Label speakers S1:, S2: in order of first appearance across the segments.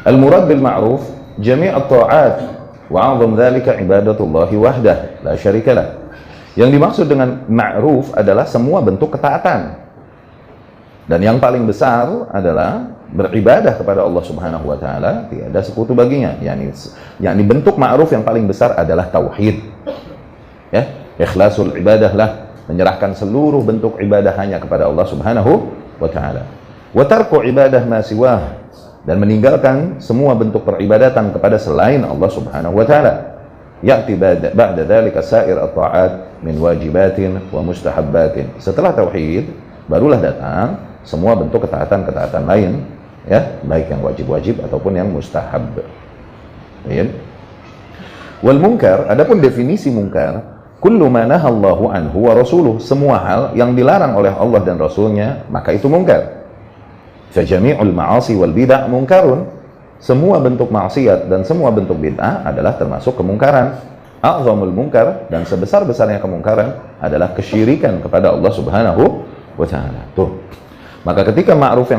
S1: Al-murad bil ma'ruf jami' at-ta'at wa 'azam dzalika ibadatullah wahdah la syarika lah. Yang dimaksud dengan ma'ruf adalah semua bentuk ketaatan. Dan yang paling besar adalah beribadah kepada Allah Subhanahu wa taala, tiada sekutu baginya. Yani bentuk ma'ruf yang paling besar adalah tauhid. Ya, ikhlasul ibadah lah, menyerahkan seluruh bentuk ibadah hanya kepada Allah Subhanahu wa taala. Wa tarku ibadah ma siwah, dan meninggalkan semua bentuk peribadatan kepada selain Allah Subhanahu wa taala. Ya'ti ba'da dzalika sa'ir at-ta'at min wajibatin wa mustahabbatin. Setelah tauhid barulah datang semua bentuk ketaatan-ketaatan lain, ya, baik yang wajib-wajib ataupun yang mustahab. Ya. Wal munkar, adapun definisi munkar, kullu ma nahallahu anhu wa rasuluh, semua hal yang dilarang oleh Allah dan Rasulnya, maka itu munkar. Fa jami'ul ma'asi wal bid'ah munkarun, semua bentuk maksiat dan semua bentuk bid'ah adalah termasuk kemungkaran. A'zamul munkar, dan sebesar-besarnya kemungkaran adalah kesyirikan kepada Allah Subhanahu wa taala. Tuh. Maka ketika ma'ruf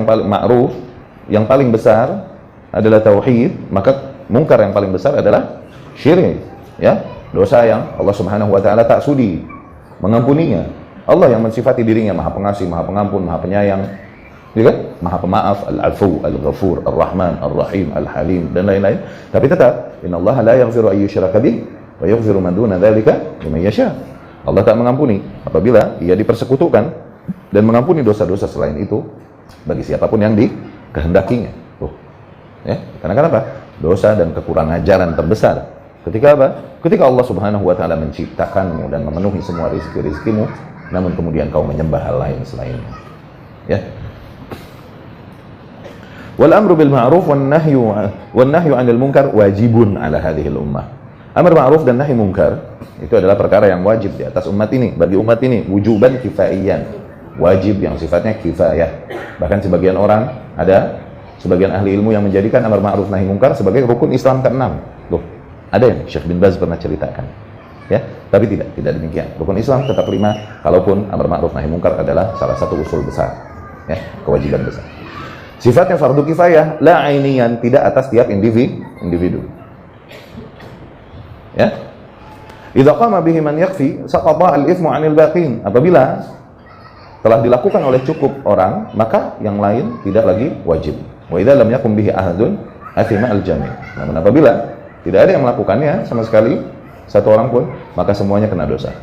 S1: yang paling besar adalah tauhid, maka mungkar yang paling besar adalah syirik, ya, dosa yang Allah Subhanahu wa taala tak sudi mengampuninya. Allah yang mensifati dirinya Maha Pengasih, Maha Pengampun, Maha Penyayang, ya kan? Maha Pemaaf, Al-Afu, Al-Ghafur, Ar-Rahman, Ar-Rahim, Al-Halim, dan lain-lain. Tapi tetap, innallaha la yaghfiru an yushraka bih wa yaghfiru ma duna dzalika liman yasha. Allah tak mengampuni apabila ia dipersekutukan, dan mengampuni dosa-dosa selain itu bagi siapapun yang dikehendakinya. Ya, karena kenapa? Dosa dan kekurangan ajaran terbesar ketika apa? Ketika Allah Subhanahu wa taala menciptakanmu dan memenuhi semua rezeki-rezekimu, namun kemudian kau menyembah hal lain selainnya. Ya. Wal amru bil ma'ruf wan nahyu 'anil munkar wajibun 'ala hadhihi al ummah. Amar ma'ruf dan nahi munkar itu adalah perkara yang wajib di atas umat ini, bagi umat ini, wujuban kifaiyan. Wajib yang sifatnya kifayah. Bahkan sebagian orang, ada sebagian ahli ilmu yang menjadikan amar ma'ruf nahi munkar sebagai rukun Islam ke-6. Loh, ada yang Syekh bin Baz pernah ceritakan. Ya, tapi tidak demikian. Rukun Islam tetap 5, kalaupun amar ma'ruf nahi munkar adalah salah satu usul besar. Ya, kewajiban besar. Sifatnya fardu kifayah, la ainiyan, tidak atas tiap individu. Ya. Idza qama bihi man yakfi, saqata al-ithmu 'anil baqin. Apabila telah dilakukan oleh cukup orang, maka yang lain tidak lagi wajib. Wa idza lam yakun bihi ahadun athima al-jami'. Namun apabila tidak ada yang melakukannya sama sekali, satu orang pun, maka semuanya kena dosa.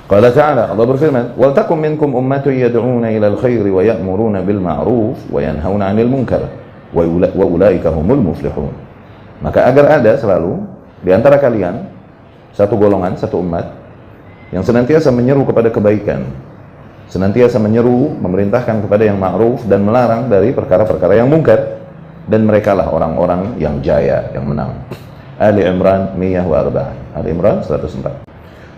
S1: Qala ta'ala, Allah berfirman, "Wal takum minkum ummatun yad'una ila al-khairi wa ya'muruna bil ma'ruf wa yanhauna 'anil munkar wa ulaika humul muflihun." Maka agar ada selalu di antara kalian satu golongan, satu umat yang senantiasa menyeru kepada kebaikan, senantiasa menyeru, memerintahkan kepada yang ma'ruf dan melarang dari perkara-perkara yang mungkar, dan merekalah orang-orang yang jaya, yang menang. Ali Imran 104. Ali Imran 104.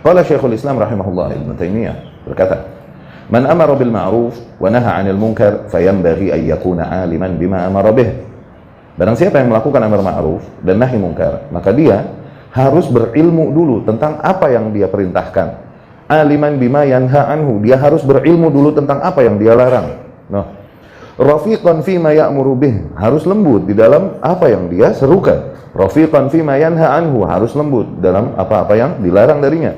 S1: Qala Syekhul Islam rahimahullah Ibnu Taimiyah berkata, "Man amara bil ma'ruf wa naha 'anil munkar fayanbaghi an yakuna 'aliman bima amara bih." Barang siapa yang melakukan amar ma'ruf dan nahi munkar, maka dia harus berilmu dulu tentang apa yang dia perintahkan. Aliman bima yanha anhu, dia harus berilmu dulu tentang apa yang dia larang. Nah, rafiqan fima ya'muru bih, harus lembut di dalam apa yang dia serukan. Rafiqan fima yanha anhu, harus lembut dalam apa-apa yang dilarang darinya.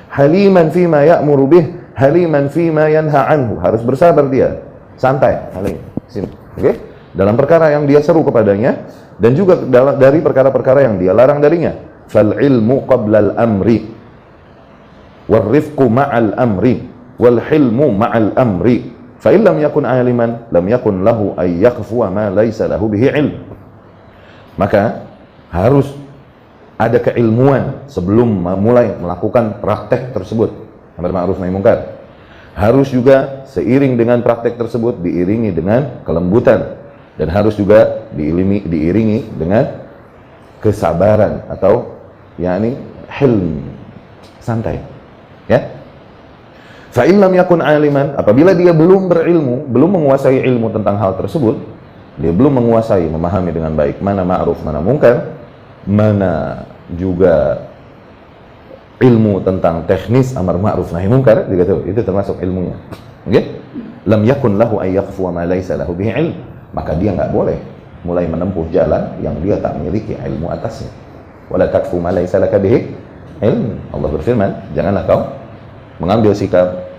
S1: Haliman fima ya'muru bih, haliman fima yanha anhu, harus bersabar dia, santai, halim. Sini. Oke? Dalam perkara yang dia seru kepadanya, dan juga dari perkara-perkara yang dia larang darinya. Fal ilmu qabla al-amri wal rifqu ma'al amri wal hilmu ma'al amri fa in lam yakun aliman lam yakun lahu ay yakhfu ma laysa lahu bihi ilm. Maka harus ada keilmuan sebelum mulai melakukan praktek tersebut, amar ma'ruf nahi munkar. Harus juga seiring dengan praktek tersebut diiringi dengan kelembutan, dan harus juga diiringi dengan kesabaran atau yakni hilm, santai, ya. Fa in lam yakun aliman, apabila dia belum berilmu, belum menguasai ilmu tentang hal tersebut, dia belum menguasai, memahami dengan baik mana ma'ruf, mana munkar, mana juga ilmu tentang teknis amar ma'ruf nahi munkar, itu termasuk ilmunya. Oke? Lam yakun lahu ay yakhfu ma laysa lahu bihi ilm, maka dia enggak boleh mulai menempuh jalan yang dia tak memiliki ilmu atasnya. Wala takfu ma laysa laka bihi ilm. Allah berfirman, janganlah kau mengambil sikap,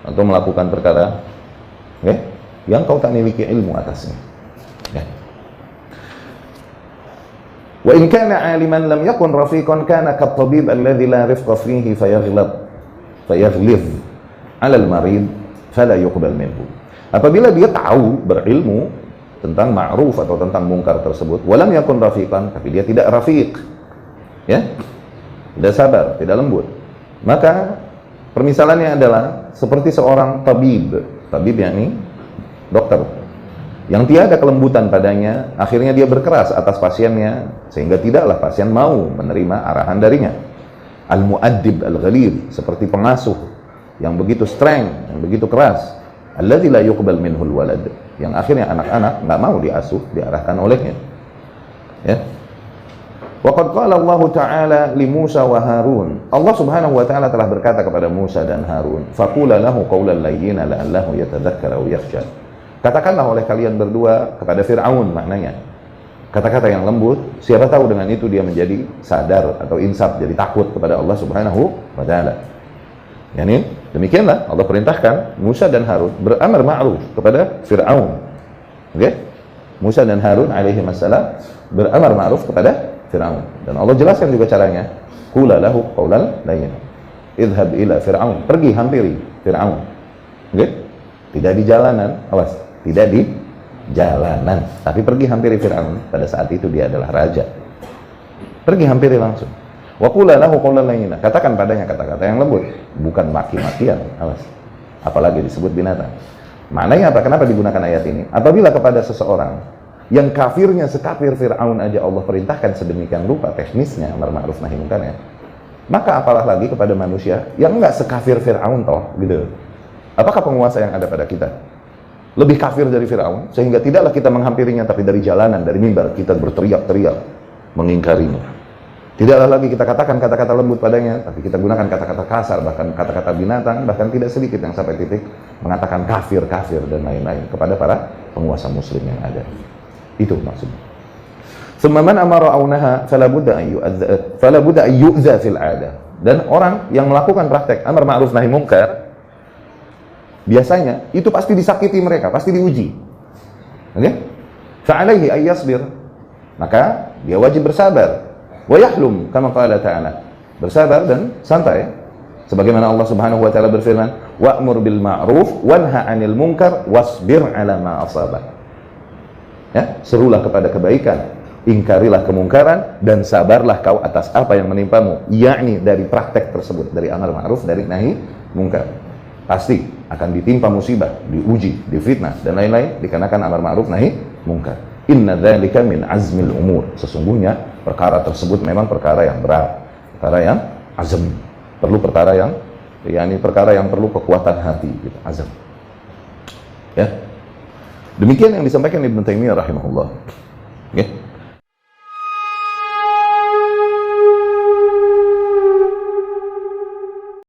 S1: atau melakukan perkara, yang kau tak memiliki ilmu atasnya. Wa in kana 'aliman lam yakun rafiqan kana kat-tabib alladhi la rifqa fihi fayaghlidh 'ala al-marid fala yuqbal minhu. Apabila dia tahu, berilmu tentang ma'ruf atau tentang mungkar tersebut, walam yakun rafiqan, tapi dia tidak rafiq, tidak sabar, tidak lembut, maka permisalannya adalah seperti seorang tabib yakni dokter, yang tiada kelembutan padanya, akhirnya dia berkeras atas pasiennya, sehingga tidaklah pasien mau menerima arahan darinya. Al-mu'addib al-ghalid, seperti pengasuh yang begitu strength, yang begitu keras. Alladzi la yuqbal minhul walad, yang akhirnya anak-anak nggak mau diasuh, diarahkan olehnya. Wa qad qala Allah Ta'ala li Musa wa Harun, Allah Subhanahu wa Ta'ala telah berkata kepada Musa dan Harun, faqula lahu qawlan layyina la'allahu yatadzakkara aw yakhsha. Katakanlah oleh kalian berdua kepada Fir'aun, maknanya kata-kata yang lembut, siapa tahu dengan itu dia menjadi sadar atau insaf, jadi takut kepada Allah Subhanahu wa Ta'ala. Yani demikianlah Allah perintahkan Musa dan Harun beramar ma'ruf kepada Fir'aun. Musa dan Harun alaihi wassalam beramar ma'ruf kepada Fir'aun, dan Allah jelaskan juga caranya. Qula lahu qawlan layyin, idhhab ila Fir'aun, pergi hampiri Fir'aun. Tidak di jalanan, awas, tidak di jalanan, tapi pergi hampiri Fir'aun. Pada saat itu dia adalah raja. Pergi hampiri langsung. Wa qula lahu qawlan layyina, katakan padanya kata-kata yang lembut, bukan maki-makian, awas. Apalagi disebut binatang. Maknanya apa? Kenapa digunakan ayat ini? Apabila kepada seseorang yang kafirnya sekafir Fir'aun aja Allah perintahkan sedemikian rupa teknisnya amar ma'ruf nahi munkarnya, maka apalah lagi kepada manusia yang enggak sekafir Fir'aun toh, gitu. Apakah penguasa yang ada pada kita lebih kafir dari Fir'aun, sehingga tidaklah kita menghampirinya, tapi dari jalanan, dari mimbar kita berteriak-teriak mengingkarinya. Tidaklah lagi kita katakan kata-kata lembut padanya, tapi kita gunakan kata-kata kasar, bahkan kata-kata binatang, bahkan tidak sedikit yang sampai titik mengatakan kafir dan lain-lain kepada para penguasa muslim yang ada. Itu maksudnya. Summan amara aw naha fala budda an yu'dza fil 'ada. Dan orang yang melakukan praktek amar ma'ruf nahi munkar, biasanya itu pasti disakiti mereka, pasti diuji. Fa'alaihi ay yasbir, maka dia wajib bersabar. Wa yahlum kama qala ta'ala, bersabar dan santai, sebagaimana Allah Subhanahu wa Ta'ala berfirman, wa'mur bil ma'ruf wanha 'anil munkar wasbir 'ala ma asabak. Serulah kepada kebaikan, ingkarilah kemungkaran, dan sabarlah kau atas apa yang menimpamu, yakni dari praktek tersebut, dari amar ma'ruf, dari nahi munkar. Pasti akan ditimpa musibah, diuji, difitnah, dan lain-lain dikarenakan amar ma'ruf nahi munkar. Inna dzalika min azmil umur, sesungguhnya perkara tersebut memang perkara yang berat, perkara yang azam, perlu perkara yang perkara yang perlu kekuatan hati, gitu, azam. Demikian yang disampaikan Ibnu Taimiyah rahimahullah.